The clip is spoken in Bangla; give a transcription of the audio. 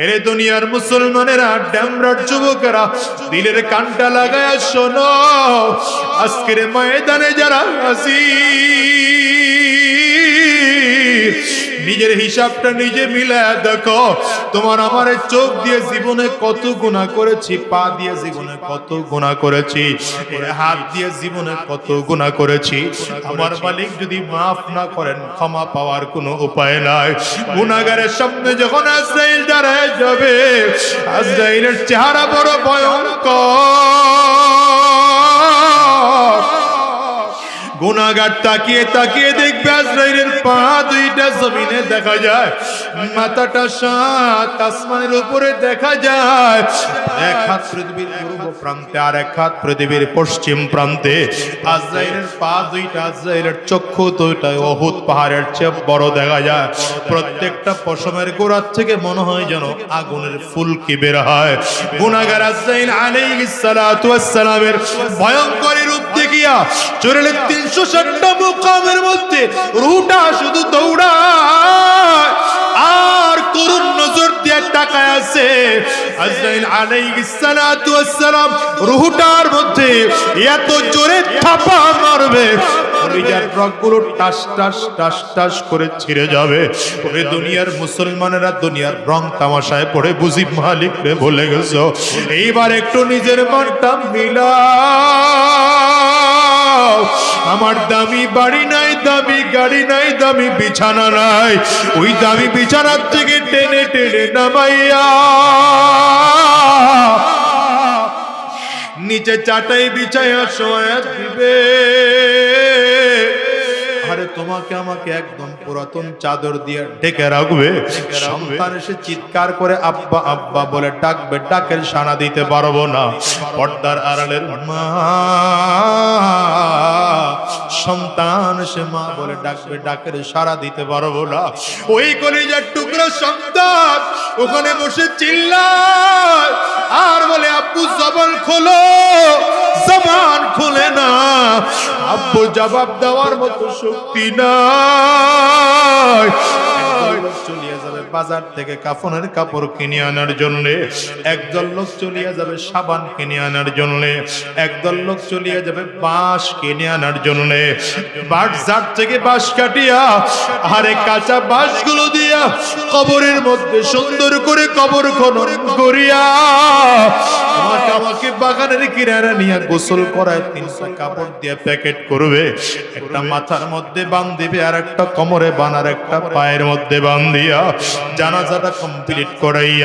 এরে দুনিয়ার মুসলমানেরা, ড্যামরার যুবকেরা, দিলের কানটা লাগায়া শোনো, আজকের ময়দানে যারা হাজির, নিজের হিসাবটা নিজে মিলায়া দেখো। তোমার আমার চোখ দিয়ে জীবনে কত গুনাহ করেছি, পা দিয়ে জীবনে কত গুনাহ করেছি, হাত দিয়ে জীবনে কত গুনাহ করেছি। আমার মালিক যদি মাফ না করেন, ক্ষমা পাওয়ার কোনো উপায় নাই। গুনাহগারের সামনে যখন আজরাইল দাঁড়ায় যাবে, আজরাইলের চেহারা বড় ভয়ঙ্কর। গুনাহগার তাকিয়ে তাকিয়ে দেখবে আজরাইলের পা দুইটা জমিনে দেখা যায়, মাথাটা সাত আসমানের উপরে দেখা যায়। এক হাত পৃথিবীর পূর্ব প্রান্তে আর এক হাত পৃথিবীর পশ্চিম প্রান্তে। আজরাইলের পা দুইটা, আজরাইলের চক্ষু দুইটা উহুদ পাহাড়ের চেয়ে বড় দেখা যায়। প্রত্যেকটা পশমের গোড়ার থেকে মনে হয় যেন আগুনের ফুলকি বের হয়। গুনাহগার আজরাইল আলাইহিস সালাতু ওয়াস সালামের ভয়ঙ্কর রূপ দেখিয়া চোরের 360টা মুকামের মধ্যে রুহটা শুধু দৌড়ায় আর করুণ নজর দিয়ে তাকায় আছে। আজরাইল আলাইহিস সালাতু ওয়াস সালাম রুহটার মধ্যে এত জোরে থাপা মারবে, কলিজার রগগুলো টাস টাস টাস টাস করে ছিঁড়ে যাবে। ওরে দুনিয়ার মুসলমানেরা, দুনিয়ার রং তামাশায় পড়ে বুঝি মালিকরে ভুলে গেছো। এইবার একটু নিজের মনটা মিলাও। আমার দামি বাড়ি নাই, দামি গাড়ি নাই, দামি বিছানা নাই, ওই দামি বিছানার থেকে টেনে টেনে নামাইয়া নিচে চাটাই বিছাইয়া শোয়া দিবে। আরে তোমাকে আমাকে একদম পুরাতন চাদর দিয়ে ঢেকে রাখবে। সন্তান এসে চিৎকার করে আব্বা আব্বা বলে ডাকবে, ডাকের সাড়া দিতে পারবো না। পর্দার আড়ালের মা, সন্তান এসে মা বলে ডাকবে, ডাকের সাড়া দিতে পারবো না। ওই কলিজার টুকরা সন্তান ওখানে বসে চিল্লায় আর বলে আব্বু জবান খোলো, জবান খুলে না। আব্বু জবাব দেওয়ার মতো শক্তি নাই। চলিয়ে যাবে বাজার থেকে কাফনের কাপড় কিনে আনার জন্য, একদল লোক চলিয়ে যাবে সাবান কিনে আনার জন্য, একদল লোক চলিয়ে যাবে বাঁশ কিনে আনার জন্য। বাজার থেকে বাঁশ কাটিয়া আরে কাঁচা বাঁশগুলো দিয়া কবরের মধ্যে সুন্দর করে কবর খনন করিয়া আমাকে বাগানের কিনারা নিয়ে গোসল করায় 300 কাপড় দিয়ে প্যাকেট করবে। একটা মাথার মধ্যে বাঁধিবে, আর একটা কোমরে বাঁধার, একটা পায়ের মধ্যে বাঁধিয়া জানাজাটা কমপ্লিট করাইয়া